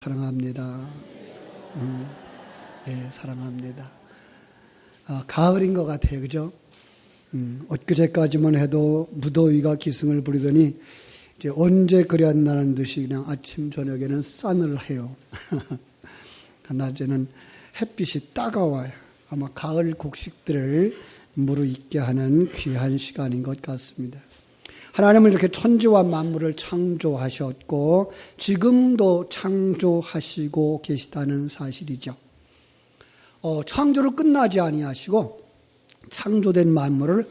사랑합니다. 네, 사랑합니다. 가을인 것 같아요, 그죠? 엊그제까지만 해도 무더위가 기승을 부리더니 이제 언제 그랬나는 듯이 그냥 아침 저녁에는 싼을 해요. 낮에는 햇빛이 따가워요. 아마 가을 곡식들을 무르익게 하는 귀한 시간인 것 같습니다. 하나님은 이렇게 천지와 만물을 창조하셨고 지금도 창조하시고 계시다는 사실이죠. 창조를 끝나지 아니하시고 창조된 만물을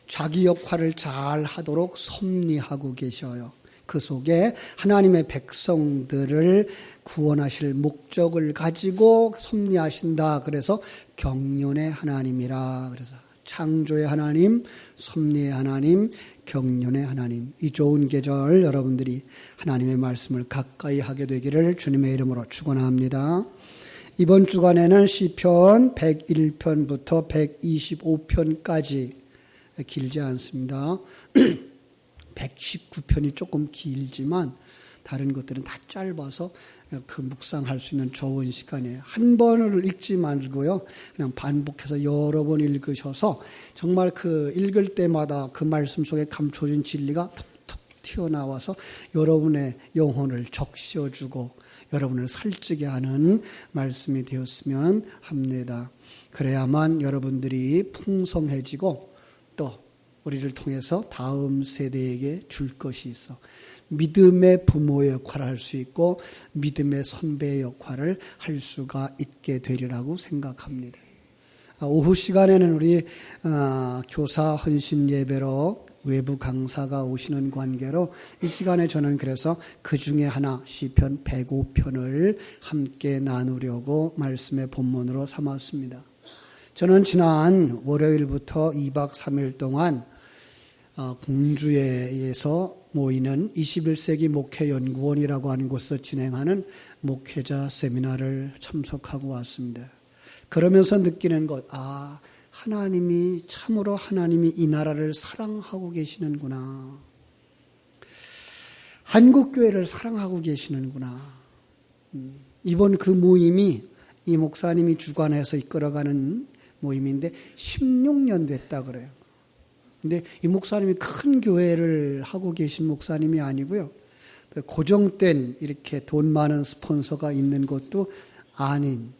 자기 역할을 잘 하도록 섭리하고 계셔요. 그 속에 하나님의 백성들을 구원하실 목적을 가지고 섭리하신다. 그래서 경륜의 하나님이라. 그래서 창조의 하나님, 섭리의 하나님, 경륜의 하나님. 이 좋은 계절 여러분들이 하나님의 말씀을 가까이 하게 되기를 주님의 이름으로 축원합니다. 이번 주간에는 시편 101편부터 125편까지 길지 않습니다. 119편이 조금 길지만 다른 것들은 다 짧아서 그 묵상할 수 있는 좋은 시간이에요. 한 번을 읽지 말고요. 그냥 반복해서 여러 번 읽으셔서 정말 그 읽을 때마다 그 말씀 속에 감춰진 진리가 툭툭 튀어나와서 여러분의 영혼을 적셔주고 여러분을 살찌게 하는 말씀이 되었으면 합니다. 그래야만 여러분들이 풍성해지고 또 우리를 통해서 다음 세대에게 줄 것이 있어 믿음의 부모의 역할을 할 수 있고 믿음의 선배의 역할을 할 수가 있게 되리라고 생각합니다. 오후 시간에는 우리 교사 헌신 예배로 외부 강사가 오시는 관계로 이 시간에 저는 그래서 그 중에 하나 시편 105편을 함께 나누려고 말씀의 본문으로 삼았습니다. 저는 지난 월요일부터 2박 3일 동안 공주에서 모이는 21세기 목회연구원이라고 하는 곳에서 진행하는 목회자 세미나를 참석하고 왔습니다. 그러면서 느끼는 것, 하나님이 참으로 하나님이 이 나라를 사랑하고 계시는구나. 한국교회를 사랑하고 계시는구나. 이번 그 모임이 이 목사님이 주관해서 이끌어가는 모임인데 16년 됐다 그래요. 근데 이 목사님이 큰 교회를 하고 계신 목사님이 아니고요. 고정된 이렇게 돈 많은 스폰서가 있는 것도 아닌.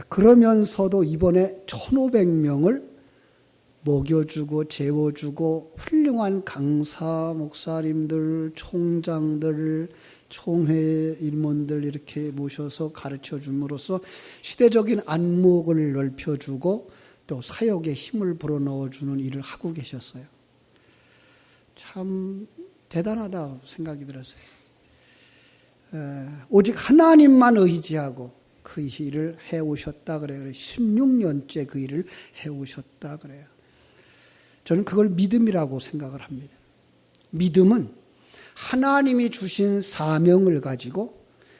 그러면서도 이번에 1,500명을 먹여주고 재워주고 훌륭한 강사, 목사님들, 총장들, 총회 일몬들 이렇게 모셔서 가르쳐줌으로써 시대적인 안목을 넓혀주고 또 사역에 힘을 불어넣어주는 일을 하고 계셨어요. 참 대단하다 생각이 들었어요. 오직 하나님만 의지하고 그 일을 해오셨다 그래요. 16년째 그 일을 해오셨다 그래요. 저는 그걸 믿음이라고 생각을 합니다. 믿음은 하나님이 주신 사명을 가지고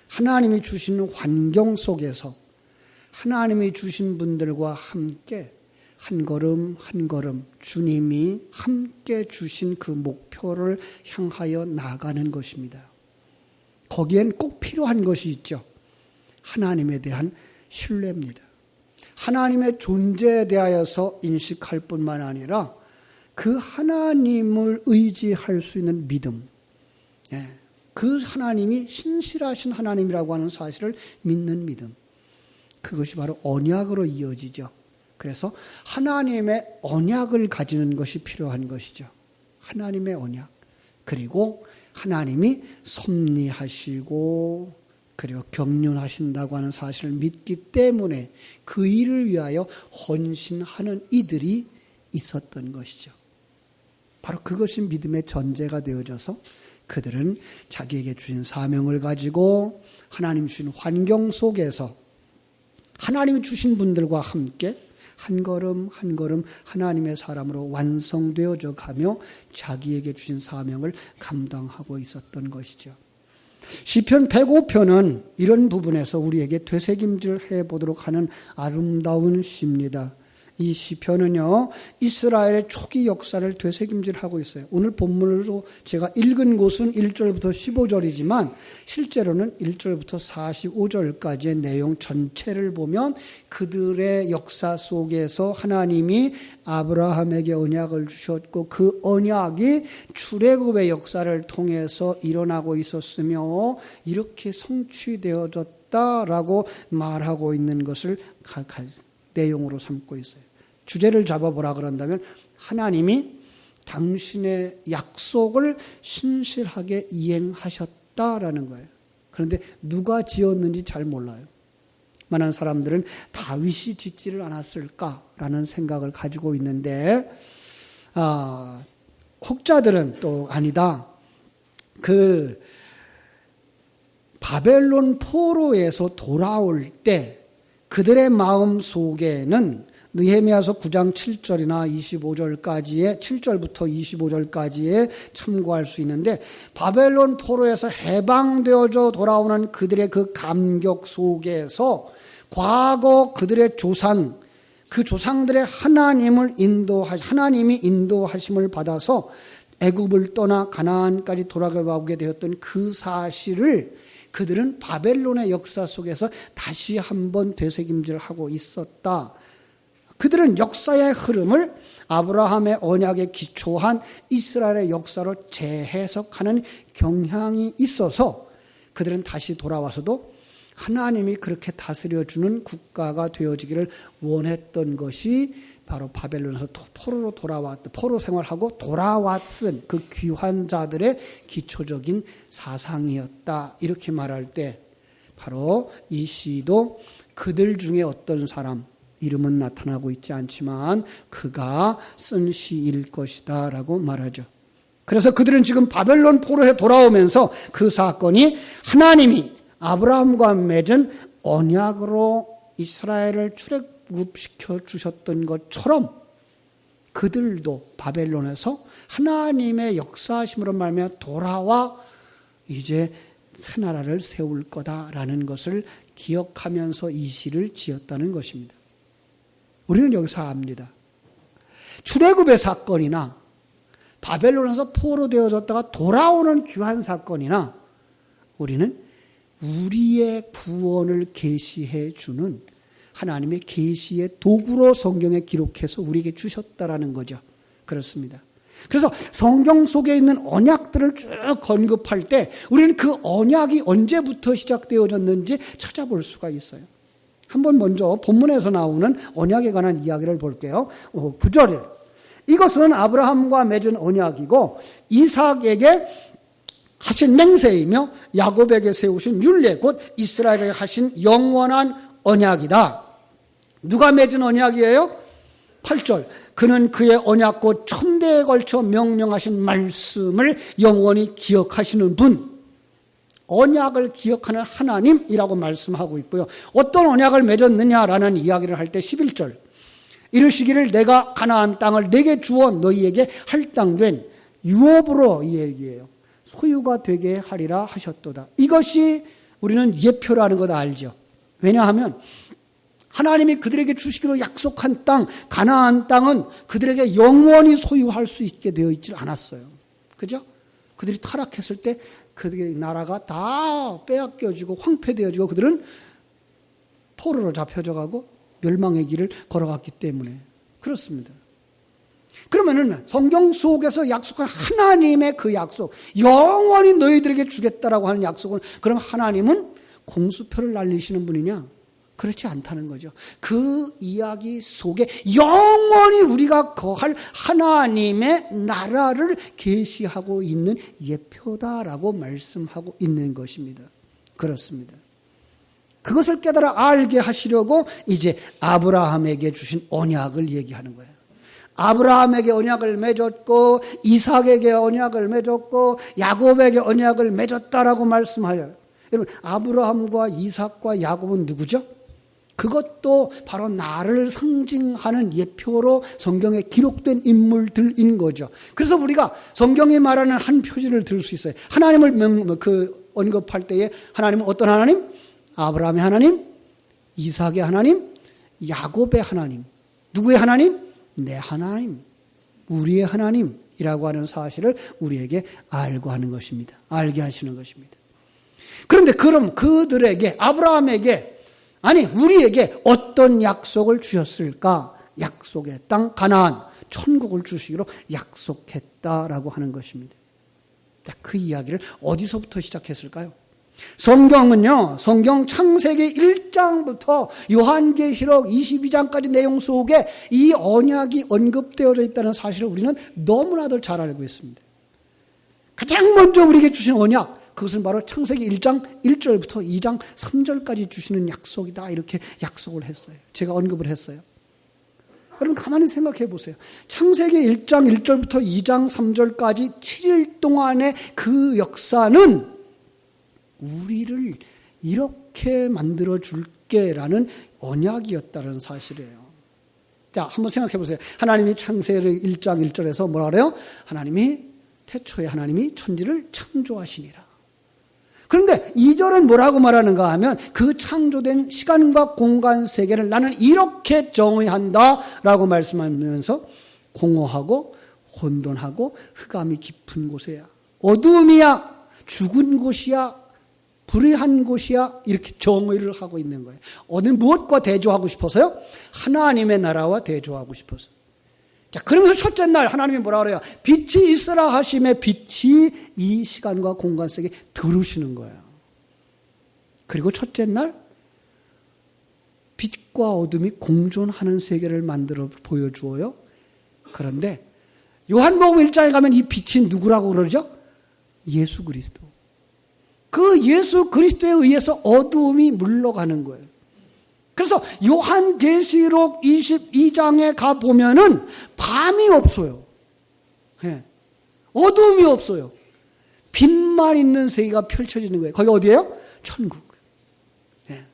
하나님이 주신 환경 속에서 하나님이 주신 분들과 함께 한 걸음 한 걸음 주님이 함께 주신 그 목표를 향하여 나가는 것입니다. 거기엔 꼭 필요한 것이 있죠. 하나님에 대한 신뢰입니다. 하나님의 존재에 대하여서 인식할 뿐만 아니라 그 하나님을 의지할 수 있는 믿음, 그 하나님이 신실하신 하나님이라고 하는 사실을 믿는 믿음, 그것이 바로 언약으로 이어지죠. 그래서 하나님의 언약을 가지는 것이 필요한 것이죠. 하나님의 언약. 그리고 하나님이 섭리하시고 그리고 경륜하신다고 하는 사실을 믿기 때문에 그 일을 위하여 헌신하는 이들이 있었던 것이죠. 바로 그것이 믿음의 전제가 되어져서 그들은 자기에게 주신 사명을 가지고 하나님 주신 환경 속에서 하나님이 주신 분들과 함께 한 걸음 한 걸음 하나님의 사람으로 완성되어져 가며 자기에게 주신 사명을 감당하고 있었던 것이죠. 시편 105편은 이런 부분에서 우리에게 되새김질 해보도록 하는 아름다운 시입니다. 이 시편은요, 이스라엘의 초기 역사를 되새김질하고 있어요. 오늘 본문으로 제가 읽은 곳은 1절부터 15절이지만 실제로는 1절부터 45절까지의 내용 전체를 보면 그들의 역사 속에서 하나님이 아브라함에게 언약을 주셨고 그 언약이 출애굽의 역사를 통해서 일어나고 있었으며 이렇게 성취되어졌다라고 말하고 있는 것을 내용으로 삼고 있어요. 주제를 잡아보라 그런다면 하나님이 당신의 약속을 신실하게 이행하셨다라는 거예요. 그런데 누가 지었는지 잘 몰라요. 많은 사람들은 다윗이 짓지를 않았을까라는 생각을 가지고 있는데 혹자들은 또 아니다. 그 바벨론 포로에서 돌아올 때 그들의 마음 속에는 느헤미야서 9장 7절이나 25절까지의 7절부터 25절까지에 참고할 수 있는데 바벨론 포로에서 해방되어져 돌아오는 그들의 그 감격 속에서 과거 그들의 조상, 그 조상들의 하나님이 인도하심을 받아서 애굽을 떠나 가나안까지 돌아가게 되었던 그 사실을 그들은 바벨론의 역사 속에서 다시 한번 되새김질하고 있었다. 그들은 역사의 흐름을 아브라함의 언약에 기초한 이스라엘의 역사로 재해석하는 경향이 있어서 그들은 다시 돌아와서도 하나님이 그렇게 다스려주는 국가가 되어지기를 원했던 것이 바로 바벨론에서 포로 생활하고 돌아왔은 그 귀한 자들의 기초적인 사상이었다. 이렇게 말할 때 바로 이 시도 그들 중에 어떤 사람, 이름은 나타나고 있지 않지만 그가 쓴 시일 것이다 라고 말하죠. 그래서 그들은 지금 바벨론 포로에 돌아오면서 그 사건이 하나님이 아브라함과 맺은 언약으로 이스라엘을 출애굽시켜 주셨던 것처럼 그들도 바벨론에서 하나님의 역사하심으로 말미암아 돌아와 이제 새 나라를 세울 거다라는 것을 기억하면서 이 시를 지었다는 것입니다. 우리는 여기서 압니다. 출애굽의 사건이나 바벨론에서 포로 되어졌다가 돌아오는 귀한 사건이나 우리는 우리의 구원을 계시해 주는 하나님의 계시의 도구로 성경에 기록해서 우리에게 주셨다라는 거죠. 그렇습니다. 그래서 성경 속에 있는 언약들을 쭉 언급할 때 우리는 그 언약이 언제부터 시작되어졌는지 찾아볼 수가 있어요. 한번 먼저 본문에서 나오는 언약에 관한 이야기를 볼게요. 9절에 이것은 아브라함과 맺은 언약이고 이삭에게 하신 맹세이며 야곱에게 세우신 율례 곧 이스라엘에게 하신 영원한 언약이다. 누가 맺은 언약이에요? 8절 그는 그의 언약 곧 천대에 걸쳐 명령하신 말씀을 영원히 기억하시는 분, 언약을 기억하는 하나님이라고 말씀하고 있고요. 어떤 언약을 맺었느냐라는 이야기를 할 때 11절 이르시기를 내가 가나안 땅을 내게 주어 너희에게 할당된 유업으로 이 얘기예요. 소유가 되게 하리라 하셨도다. 이것이 우리는 예표라는 것 알죠. 왜냐하면 하나님이 그들에게 주시기로 약속한 땅 가나안 땅은 그들에게 영원히 소유할 수 있게 되어 있지 않았어요. 그죠? 그들이 타락했을 때 그들의 나라가 다 빼앗겨지고 황폐되어지고 그들은 포로로 잡혀져 가고 멸망의 길을 걸어갔기 때문에 그렇습니다. 그러면은 성경 속에서 약속한 하나님의 그 약속, 영원히 너희들에게 주겠다라고 하는 약속은 그럼 하나님은 공수표를 날리시는 분이냐? 그렇지 않다는 거죠. 그 이야기 속에 영원히 우리가 거할 하나님의 나라를 계시하고 있는 예표다라고 말씀하고 있는 것입니다. 그렇습니다. 그것을 깨달아 알게 하시려고 이제 아브라함에게 주신 언약을 얘기하는 거예요. 아브라함에게 언약을 맺었고 이삭에게 언약을 맺었고 야곱에게 언약을 맺었다라고 말씀하여요. 여러분 아브라함과 이삭과 야곱은 누구죠? 그것도 바로 나를 상징하는 예표로 성경에 기록된 인물들인 거죠. 그래서 우리가 성경이 말하는 한 표지를 들 수 있어요. 하나님을 언급할 때에 하나님은 어떤 하나님? 아브라함의 하나님, 이삭의 하나님, 야곱의 하나님. 누구의 하나님? 내 하나님, 우리의 하나님이라고 하는 사실을 우리에게 알고 하는 것입니다. 알게 하시는 것입니다. 그런데 그럼 그들에게, 아브라함에게, 아니 우리에게 어떤 약속을 주셨을까? 약속의 땅 가나안, 천국을 주시기로 약속했다라고 하는 것입니다. 자, 그 이야기를 어디서부터 시작했을까요? 성경은요, 성경 창세기 1장부터 요한계시록 22장까지 내용 속에 이 언약이 언급되어져 있다는 사실을 우리는 너무나도 잘 알고 있습니다. 가장 먼저 우리에게 주신 언약, 그것은 바로 창세기 1장 1절부터 2장 3절까지 주시는 약속이다, 이렇게 약속을 했어요. 제가 언급을 했어요. 여러분 가만히 생각해 보세요. 창세기 1장 1절부터 2장 3절까지 7일 동안의 그 역사는 우리를 이렇게 만들어 줄게라는 언약이었다는 사실이에요. 자, 한번 생각해 보세요. 하나님이 창세기 1장 1절에서 뭐라 그래요? 태초에 하나님이 천지를 창조하시니라. 그런데 2절은 뭐라고 말하는가 하면 그 창조된 시간과 공간 세계를 나는 이렇게 정의한다라고 말씀하면서 공허하고 혼돈하고 흑암이 깊은 곳이야, 어두움이야, 죽은 곳이야, 불의한 곳이야, 이렇게 정의를 하고 있는 거예요. 어느 무엇과 대조하고 싶어서요? 하나님의 나라와 대조하고 싶어서. 자, 그러면서 첫째 날 하나님이 뭐라 그래요? 빛이 있으라 하심에 빛이 이 시간과 공간 속에 들으시는 거예요. 그리고 첫째 날 빛과 어둠이 공존하는 세계를 만들어 보여주어요. 그런데 요한복음 1장에 가면 이 빛이 누구라고 그러죠? 예수 그리스도. 그 예수 그리스도에 의해서 어두움이 물러가는 거예요. 그래서 요한계시록 22장에 가보면은 밤이 없어요. 예. 어두움이 없어요. 빛만 있는 세계가 펼쳐지는 거예요. 거기 어디예요? 천국. 예.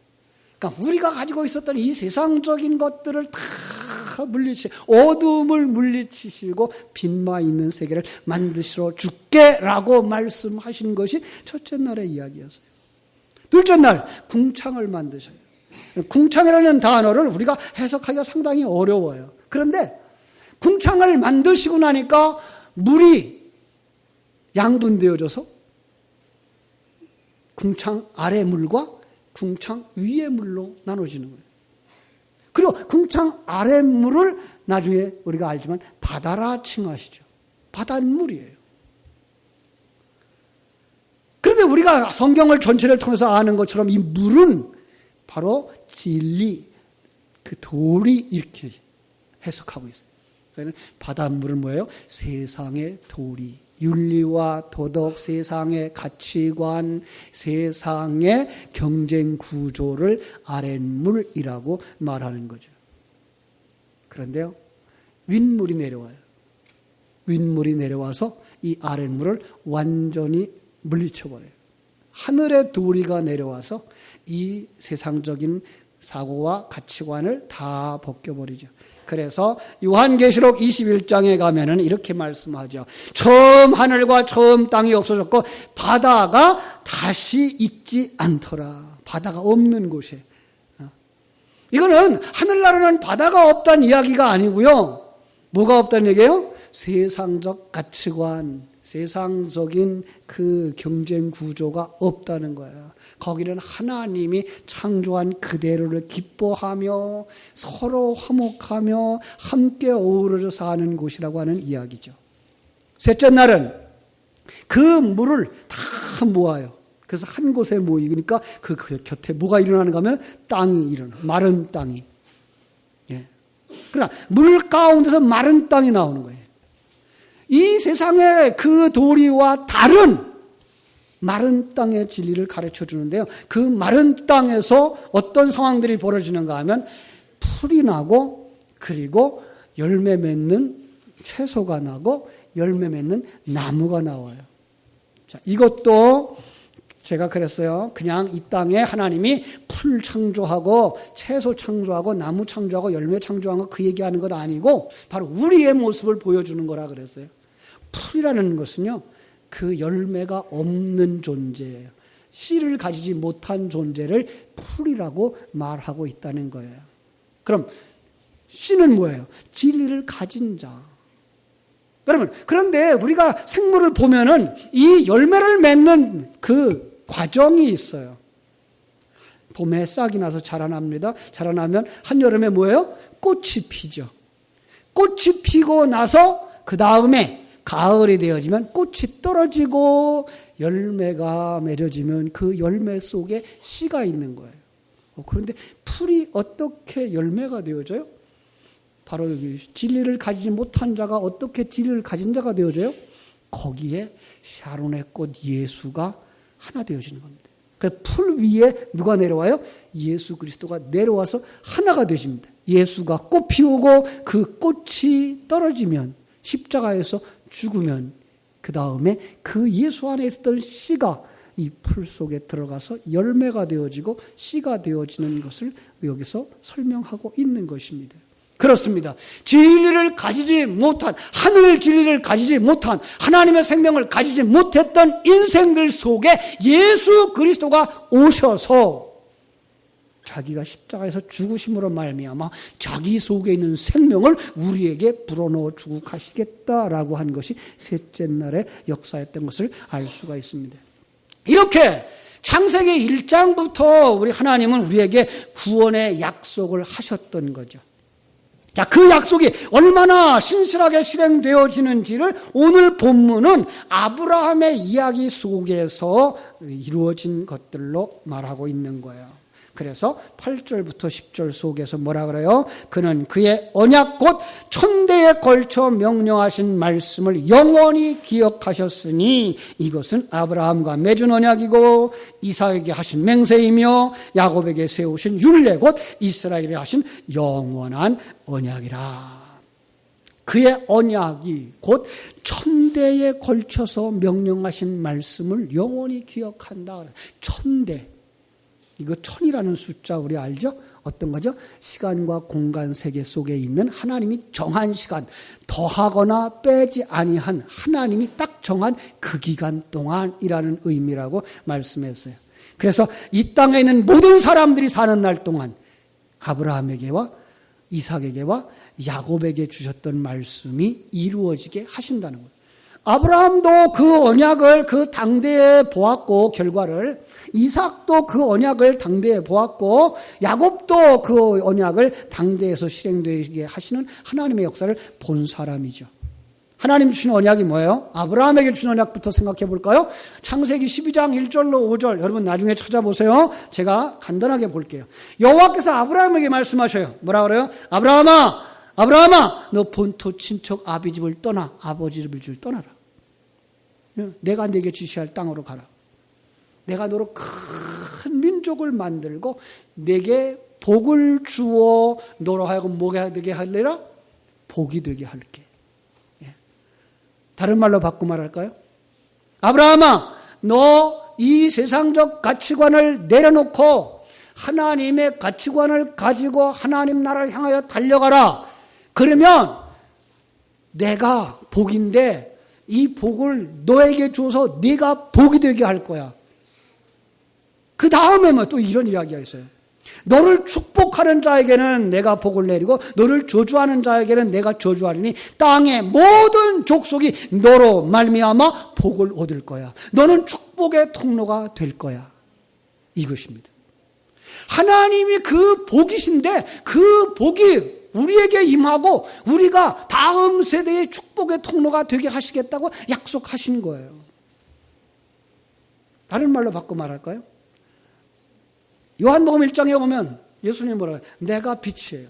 그러니까 우리가 가지고 있었던 이 세상적인 것들을 다 물리치시고, 어두움을 물리치시고 빛만 있는 세계를 만드시러 줄게라고 말씀하신 것이 첫째 날의 이야기였어요. 둘째 날 궁창을 만드셔요. 궁창이라는 단어를 우리가 해석하기가 상당히 어려워요. 그런데 궁창을 만드시고 나니까 물이 양분되어져서 궁창 아래 물과 궁창 위의 물로 나눠지는 거예요. 그리고 궁창 아래 물을 나중에 우리가 알지만 바다라 칭하시죠. 바닷물이에요. 그런데 우리가 성경을 전체를 통해서 아는 것처럼 이 물은 바로 진리, 그 도리, 이렇게 해석하고 있어요. 그러니까 바닷물은 뭐예요? 세상의 도리, 윤리와 도덕, 세상의 가치관, 세상의 경쟁 구조를 아랫물이라고 말하는 거죠. 그런데요, 윗물이 내려와요. 윗물이 내려와서 이 아랫물을 완전히 물리쳐버려요. 하늘의 도리가 내려와서 이 세상적인 사고와 가치관을 다 벗겨버리죠. 그래서 요한계시록 21장에 가면은 이렇게 말씀하죠. 처음 하늘과 처음 땅이 없어졌고 바다가 다시 있지 않더라. 바다가 없는 곳에. 이거는 하늘나라는 바다가 없다는 이야기가 아니고요. 뭐가 없다는 얘기예요? 세상적 가치관, 세상적인 그 경쟁 구조가 없다는 거예요. 거기는 하나님이 창조한 그대로를 기뻐하며 서로 화목하며 함께 어우러져 사는 곳이라고 하는 이야기죠. 셋째 날은 그 물을 다 모아요. 그래서 한 곳에 모이니까 그 곁에 뭐가 일어나는가 하면 땅이 일어나, 마른 땅이. 예. 그러나 물 가운데서 마른 땅이 나오는 거예요. 이 세상의 그 도리와 다른 마른 땅의 진리를 가르쳐 주는데요. 그 마른 땅에서 어떤 상황들이 벌어지는가 하면 풀이 나고, 그리고 열매 맺는 채소가 나고, 열매 맺는 나무가 나와요. 자, 이것도 제가 그랬어요. 그냥 이 땅에 하나님이 풀 창조하고 채소 창조하고 나무 창조하고 열매 창조한 거 그 얘기하는 것 아니고 바로 우리의 모습을 보여주는 거라 그랬어요. 풀이라는 것은요, 그 열매가 없는 존재예요. 씨를 가지지 못한 존재를 풀이라고 말하고 있다는 거예요. 그럼 씨는 뭐예요? 진리를 가진 자. 여러분, 그런데 우리가 생물을 보면은 이 열매를 맺는 그 과정이 있어요. 봄에 싹이 나서 자라납니다. 자라나면 한여름에 뭐예요? 꽃이 피죠. 꽃이 피고 나서 그 다음에 가을이 되어지면 꽃이 떨어지고 열매가 맺어지면 그 열매 속에 씨가 있는 거예요. 그런데 풀이 어떻게 열매가 되어져요? 바로 여기 진리를 가지지 못한 자가 어떻게 진리를 가진 자가 되어져요? 거기에 샤론의 꽃 예수가 하나 되어지는 겁니다. 그 풀 위에 누가 내려와요? 예수 그리스도가 내려와서 하나가 되십니다. 예수가 꽃 피우고 그 꽃이 떨어지면 십자가에서 죽으면 그 다음에 그 예수 안에 있었던 씨가 이 풀 속에 들어가서 열매가 되어지고 씨가 되어지는 것을 여기서 설명하고 있는 것입니다. 그렇습니다. 진리를 가지지 못한, 하늘 진리를 가지지 못한, 하나님의 생명을 가지지 못했던 인생들 속에 예수 그리스도가 오셔서 자기가 십자가에서 죽으심으로 말미암아 자기 속에 있는 생명을 우리에게 불어넣어 주고 가시겠다라고 한 것이 셋째 날의 역사였던 것을 알 수가 있습니다. 이렇게 창세기 1장부터 우리 하나님은 우리에게 구원의 약속을 하셨던 거죠. 자, 그 약속이 얼마나 신실하게 실행되어지는지를 오늘 본문은 아브라함의 이야기 속에서 이루어진 것들로 말하고 있는 거예요. 그래서 8절부터 10절 속에서 뭐라 그래요? 그는 그의 언약 곧 천대에 걸쳐 명령하신 말씀을 영원히 기억하셨으니 이것은 아브라함과 맺은 언약이고 이삭에게 하신 맹세이며 야곱에게 세우신 율례 곧 이스라엘에 하신 영원한 언약이라. 그의 언약이 곧 천대에 걸쳐서 명령하신 말씀을 영원히 기억한다. 천대. 이거 천이라는 숫자 우리 알죠? 어떤 거죠? 시간과 공간 세계 속에 있는 하나님이 정한 시간, 더하거나 빼지 아니한 하나님이 딱 정한 그 기간 동안이라는 의미라고 말씀했어요. 그래서 이 땅에 있는 모든 사람들이 사는 날 동안 아브라함에게와 이삭에게와 야곱에게 주셨던 말씀이 이루어지게 하신다는 거예요. 아브라함도 그 언약을 그 당대에 보았고 결과를, 이삭도 그 언약을 당대에 보았고 야곱도 그 언약을 당대에서 실행되게 하시는 하나님의 역사를 본 사람이죠. 하나님 주신 언약이 뭐예요? 아브라함에게 주신 언약부터 생각해 볼까요? 창세기 12장 1절로 5절 여러분 나중에 찾아보세요. 제가 간단하게 볼게요. 여호와께서 아브라함에게 말씀하셔요. 뭐라 그래요? 아브라함아 너 본토 친척 아비 집을 떠나 아버지 집을 떠나라. 내가 네게 지시할 땅으로 가라. 내가 너로 큰 민족을 만들고 네게 복을 주어 너로 하여금 뭐가 되게 할래라? 복이 되게 할게. 다른 말로 바꿔 말할까요? 아브라함아 너 이 세상적 가치관을 내려놓고 하나님의 가치관을 가지고 하나님 나라를 향하여 달려가라. 그러면 내가 복인데 이 복을 너에게 주어서 네가 복이 되게 할 거야. 그 다음에 뭐 또 이런 이야기가 있어요. 너를 축복하는 자에게는 내가 복을 내리고 너를 저주하는 자에게는 내가 저주하리니 땅의 모든 족속이 너로 말미암아 복을 얻을 거야. 너는 축복의 통로가 될 거야. 이것입니다. 하나님이 그 복이신데 그 복이 우리에게 임하고 우리가 다음 세대의 축복의 통로가 되게 하시겠다고 약속하신 거예요. 다른 말로 바꿔 말할까요? 요한복음 1장에 보면 예수님이 뭐라고 해요? 내가 빛이에요.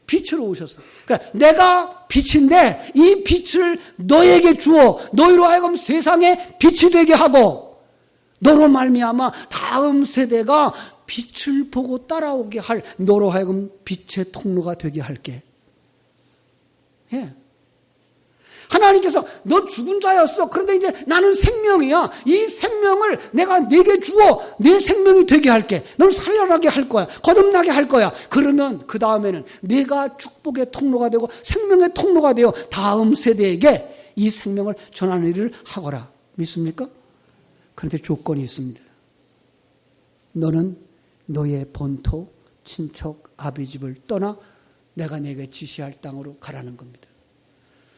빛으로 오셨어. 그러니까 내가 빛인데 이 빛을 너에게 주어 너희로 하여금 세상에 빛이 되게 하고 너로 말미암아 다음 세대가 빛을 보고 따라오게 할 너로 하여금 빛의 통로가 되게 할게. 예. 하나님께서 너 죽은 자였어. 그런데 이제 나는 생명이야. 이 생명을 내가 네게 주어 내 생명이 되게 할게. 넌 살려나게 할 거야. 거듭나게 할 거야. 그러면 그 다음에는 네가 축복의 통로가 되고 생명의 통로가 되어 다음 세대에게 이 생명을 전하는 일을 하거라. 믿습니까? 그런데 조건이 있습니다. 너는 너의 본토, 친척, 아비 집을 떠나 내가 내게 지시할 땅으로 가라는 겁니다.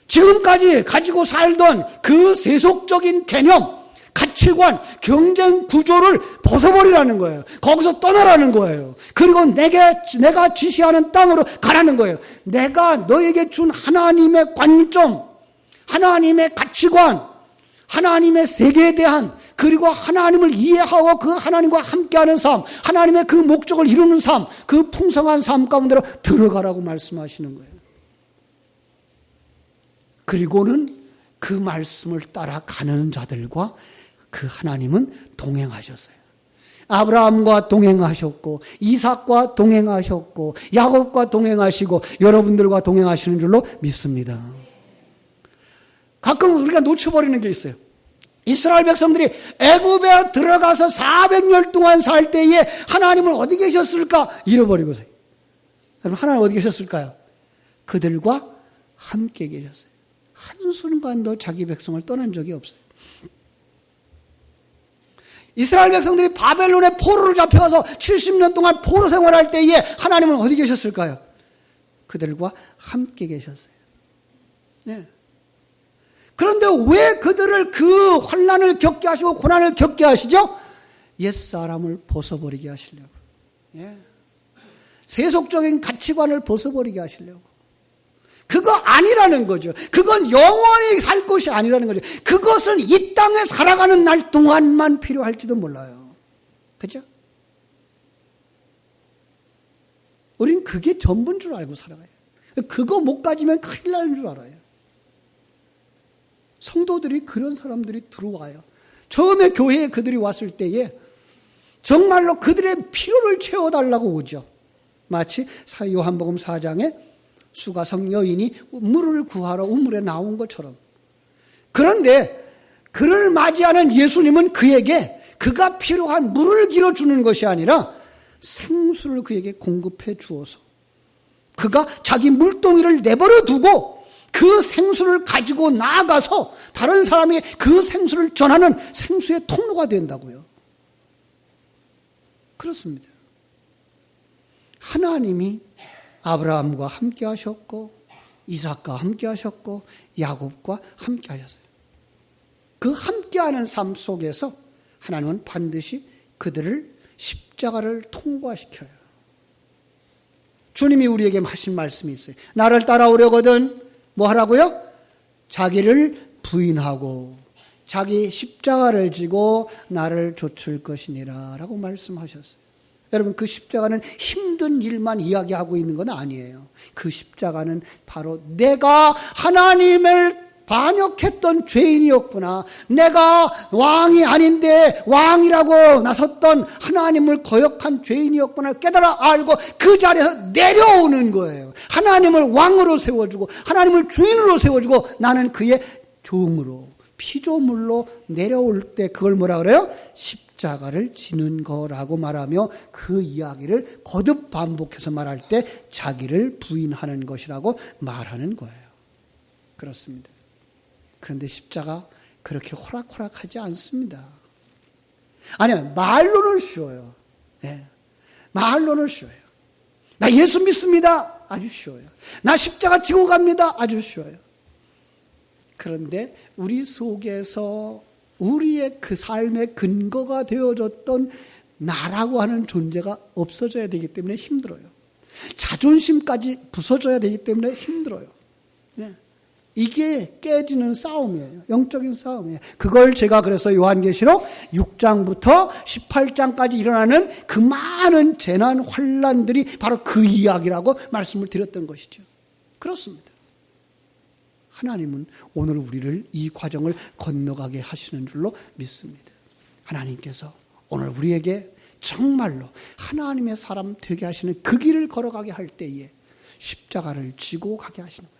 지금까지 가지고 살던 그 세속적인 개념, 가치관, 경쟁 구조를 벗어버리라는 거예요. 거기서 떠나라는 거예요. 그리고 내가 지시하는 땅으로 가라는 거예요. 내가 너에게 준 하나님의 관점, 하나님의 가치관, 하나님의 세계에 대한, 그리고 하나님을 이해하고 그 하나님과 함께하는 삶, 하나님의 그 목적을 이루는 삶, 그 풍성한 삶 가운데로 들어가라고 말씀하시는 거예요. 그리고는 그 말씀을 따라가는 자들과 그 하나님은 동행하셨어요. 아브라함과 동행하셨고, 이삭과 동행하셨고, 야곱과 동행하시고, 여러분들과 동행하시는 줄로 믿습니다. 가끔 우리가 놓쳐버리는 게 있어요. 이스라엘 백성들이 애굽에 들어가서 400년 동안 살 때에 하나님은 어디 계셨을까? 잃어버리고서요. 여러분, 하나님 어디 계셨을까요? 그들과 함께 계셨어요. 한순간도 자기 백성을 떠난 적이 없어요. 이스라엘 백성들이 바벨론의 포로로 잡혀가서 70년 동안 포로 생활할 때에 하나님은 어디 계셨을까요? 그들과 함께 계셨어요. 네. 그런데 왜 그들을 그 환난을 겪게 하시고 고난을 겪게 하시죠? 옛사람을 벗어버리게 하시려고. 예. 세속적인 가치관을 벗어버리게 하시려고. 그거 아니라는 거죠. 그건 영원히 살 것이 아니라는 거죠. 그것은 이 땅에 살아가는 날 동안만 필요할지도 몰라요. 그죠? 우린 그게 전부인 줄 알고 살아가요. 그거 못 가지면 큰일 나는 줄 알아요. 성도들이 그런 사람들이 들어와요. 처음에 교회에 그들이 왔을 때에 정말로 그들의 필요를 채워달라고 오죠. 마치 요한복음 4장에 수가성 여인이 물을 구하러 우물에 나온 것처럼. 그런데 그를 맞이하는 예수님은 그에게 그가 필요한 물을 길어주는 것이 아니라 생수를 그에게 공급해 주어서 그가 자기 물동이를 내버려 두고 그 생수를 가지고 나아가서 다른 사람이 그 생수를 전하는 생수의 통로가 된다고요. 그렇습니다. 하나님이 아브라함과 함께 하셨고 이삭과 함께 하셨고 야곱과 함께 하셨어요. 그 함께하는 삶 속에서 하나님은 반드시 그들을 십자가를 통과시켜요. 주님이 우리에게 하신 말씀이 있어요. 나를 따라오려거든 뭐 하라고요? 자기를 부인하고 자기 십자가를 지고 나를 좇을 것이니라 라고 말씀하셨어요. 여러분, 그 십자가는 힘든 일만 이야기하고 있는 건 아니에요. 그 십자가는 바로 내가 하나님을 반역했던 죄인이었구나. 내가 왕이 아닌데 왕이라고 나섰던 하나님을 거역한 죄인이었구나 깨달아 알고 그 자리에서 내려오는 거예요. 하나님을 왕으로 세워주고 하나님을 주인으로 세워주고 나는 그의 종으로 피조물로 내려올 때 그걸 뭐라 그래요? 십자가를 지는 거라고 말하며 그 이야기를 거듭 반복해서 말할 때 자기를 부인하는 것이라고 말하는 거예요. 그렇습니다. 그런데 십자가 그렇게 호락호락하지 않습니다. 아니요, 말로는 쉬워요. 네. 말로는 쉬워요. 나 예수 믿습니다. 아주 쉬워요. 나 십자가 지고 갑니다. 아주 쉬워요. 그런데 우리 속에서 우리의 그 삶의 근거가 되어졌던 나라고 하는 존재가 없어져야 되기 때문에 힘들어요. 자존심까지 부서져야 되기 때문에 힘들어요. 네. 이게 깨지는 싸움이에요. 영적인 싸움이에요. 그걸 제가 그래서 요한계시록 6장부터 18장까지 일어나는 그 많은 재난 환난들이 바로 그 이야기라고 말씀을 드렸던 것이죠. 그렇습니다. 하나님은 오늘 우리를 이 과정을 건너가게 하시는 줄로 믿습니다. 하나님께서 오늘 우리에게 정말로 하나님의 사람 되게 하시는 그 길을 걸어가게 할 때에 십자가를 지고 가게 하시는 거예요.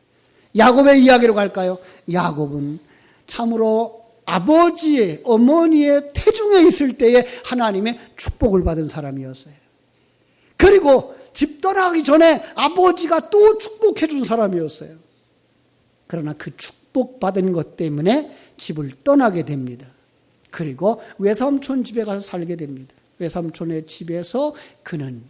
야곱의 이야기로 갈까요? 야곱은 참으로 아버지의 어머니의 태중에 있을 때에 하나님의 축복을 받은 사람이었어요. 그리고 집 떠나기 전에 아버지가 또 축복해 준 사람이었어요. 그러나 그 축복받은 것 때문에 집을 떠나게 됩니다. 그리고 외삼촌 집에 가서 살게 됩니다. 외삼촌의 집에서 그는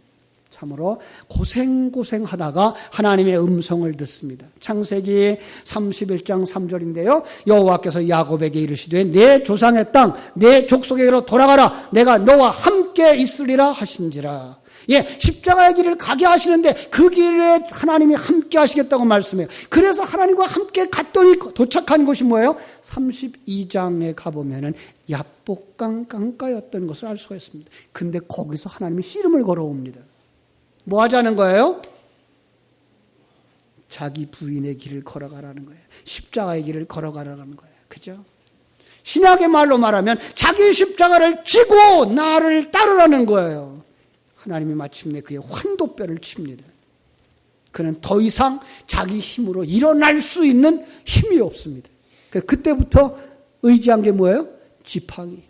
참으로 고생하다가 하나님의 음성을 듣습니다. 창세기 31장 3절인데요. 여호와께서 야곱에게 이르시되 내 조상의 땅, 내 족속에게로 돌아가라. 내가 너와 함께 있으리라 하신지라. 예, 십자가의 길을 가게 하시는데 그 길에 하나님이 함께 하시겠다고 말씀해요. 그래서 하나님과 함께 갔더니 도착한 곳이 뭐예요? 32장에 가보면은 야복강 강가였던 것을 알 수가 있습니다. 근데 거기서 하나님이 씨름을 걸어옵니다. 뭐 하자는 거예요? 자기 부인의 길을 걸어가라는 거예요. 십자가의 길을 걸어가라는 거예요. 그죠? 신약의 말로 말하면 자기 십자가를 지고 나를 따르라는 거예요. 하나님이 마침내 그의 환도뼈를 칩니다. 그는 더 이상 자기 힘으로 일어날 수 있는 힘이 없습니다. 그때부터 의지한 게 뭐예요? 지팡이.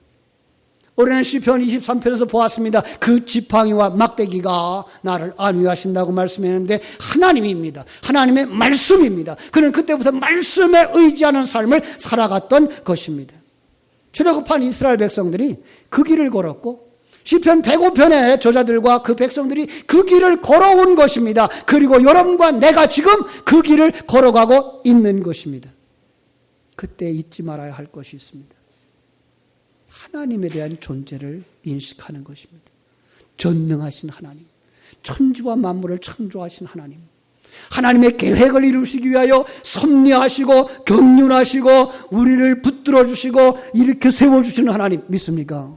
우리는 시편 23편에서 보았습니다. 그 지팡이와 막대기가 나를 안위하신다고 말씀했는데 하나님입니다. 하나님의 말씀입니다. 그는 그때부터 말씀에 의지하는 삶을 살아갔던 것입니다. 출애굽한 이스라엘 백성들이 그 길을 걸었고 시편 105편의 저자들과 그 백성들이 그 길을 걸어온 것입니다. 그리고 여러분과 내가 지금 그 길을 걸어가고 있는 것입니다. 그때 잊지 말아야 할 것이 있습니다. 하나님에 대한 존재를 인식하는 것입니다. 전능하신 하나님, 천지와 만물을 창조하신 하나님, 하나님의 계획을 이루시기 위하여 섭리하시고 경륜하시고 우리를 붙들어 주시고 이렇게 세워주시는 하나님 믿습니까?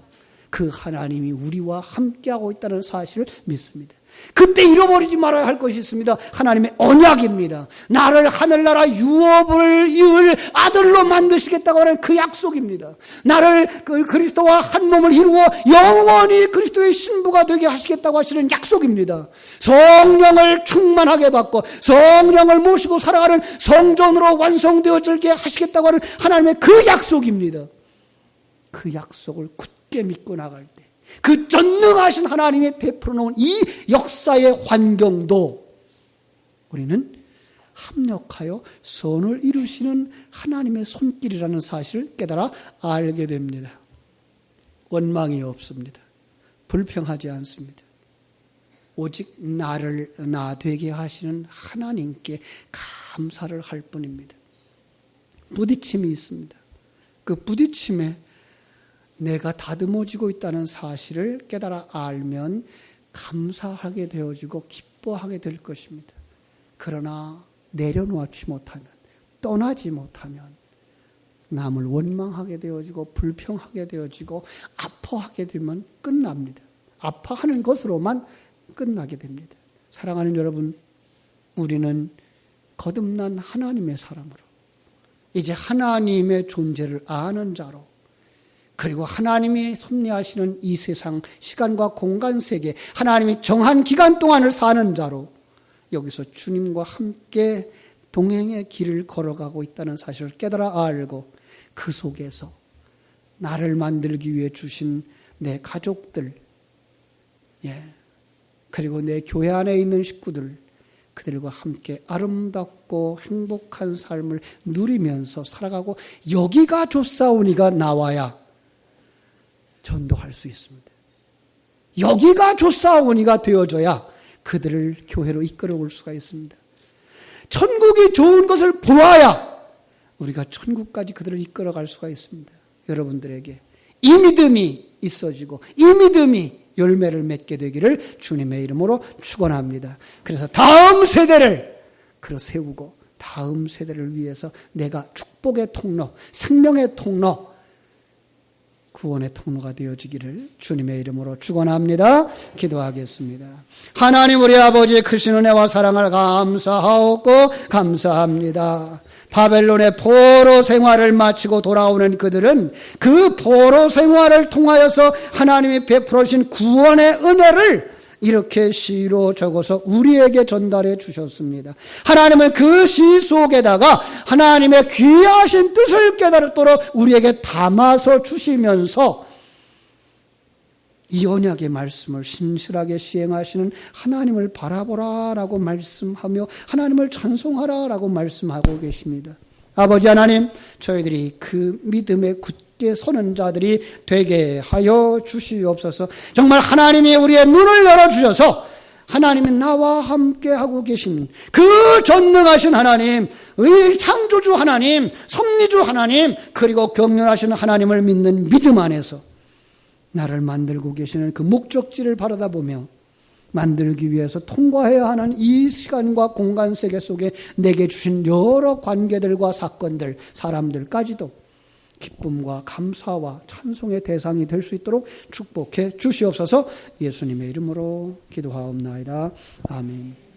그 하나님이 우리와 함께하고 있다는 사실을 믿습니다. 그때 잃어버리지 말아야 할 것이 있습니다. 하나님의 언약입니다. 나를 하늘나라 유업을 이을 아들로 만드시겠다고 하는 그 약속입니다. 나를 그리스도와 한 몸을 이루어 영원히 그리스도의 신부가 되게 하시겠다고 하시는 약속입니다. 성령을 충만하게 받고 성령을 모시고 살아가는 성전으로 완성되어지게 하시겠다고 하는 하나님의 그 약속입니다. 그 약속을 굳게 믿고 나갈 때 그 전능하신 하나님이 베풀어 놓은 이 역사의 환경도 우리는 합력하여 선을 이루시는 하나님의 손길이라는 사실을 깨달아 알게 됩니다. 원망이 없습니다. 불평하지 않습니다. 오직 나를 나 되게 하시는 하나님께 감사를 할 뿐입니다. 부딪힘이 있습니다. 그 부딪힘에 내가 다듬어지고 있다는 사실을 깨달아 알면 감사하게 되어지고 기뻐하게 될 것입니다. 그러나 내려놓지 못하면, 떠나지 못하면 남을 원망하게 되어지고 불평하게 되어지고 아파하게 되면 끝납니다. 아파하는 것으로만 끝나게 됩니다. 사랑하는 여러분, 우리는 거듭난 하나님의 사람으로 이제 하나님의 존재를 아는 자로 그리고 하나님이 섭리하시는 이 세상 시간과 공간 세계 하나님이 정한 기간 동안을 사는 자로 여기서 주님과 함께 동행의 길을 걸어가고 있다는 사실을 깨달아 알고 그 속에서 나를 만들기 위해 주신 내 가족들 그리고 내 교회 안에 있는 식구들 그들과 함께 아름답고 행복한 삶을 누리면서 살아가고 여기가 좋사오니가 나와야 전도할 수 있습니다. 여기가 좋사오니가 되어져야 그들을 교회로 이끌어 올 수가 있습니다. 천국이 좋은 것을 보아야 우리가 천국까지 그들을 이끌어 갈 수가 있습니다. 여러분들에게 이 믿음이 있어지고 이 믿음이 열매를 맺게 되기를 주님의 이름으로 축원합니다. 그래서 다음 세대를 세우고 다음 세대를 위해서 내가 축복의 통로, 생명의 통로, 구원의 통로가 되어지기를 주님의 이름으로 축원합니다. 기도하겠습니다. 하나님 우리 아버지의 크신 은혜와 사랑을 감사하옵고 감사합니다. 바벨론의 포로 생활을 마치고 돌아오는 그들은 그 포로 생활을 통하여서 하나님이 베풀어 주신 구원의 은혜를 이렇게 시로 적어서 우리에게 전달해 주셨습니다. 하나님은 그 시 속에다가 하나님의 귀하신 뜻을 깨달도록 우리에게 담아서 주시면서 이 언약의 말씀을 신실하게 시행하시는 하나님을 바라보라라고 말씀하며 하나님을 찬송하라라고 말씀하고 계십니다. 아버지 하나님, 저희들이 그 믿음에 굳게 서는 자들이 되게 하여 주시옵소서. 정말 하나님이 우리의 눈을 열어주셔서 하나님이 나와 함께 하고 계신 그 전능하신 하나님, 창조주 하나님, 섭리주 하나님, 그리고 경륜하시는 하나님을 믿는 믿음 안에서 나를 만들고 계시는 그 목적지를 바라다보며 만들기 위해서 통과해야 하는 이 시간과 공간 세계 속에 내게 주신 여러 관계들과 사건들, 사람들까지도 기쁨과 감사와 찬송의 대상이 될 수 있도록 축복해 주시옵소서. 예수님의 이름으로 기도하옵나이다. 아멘.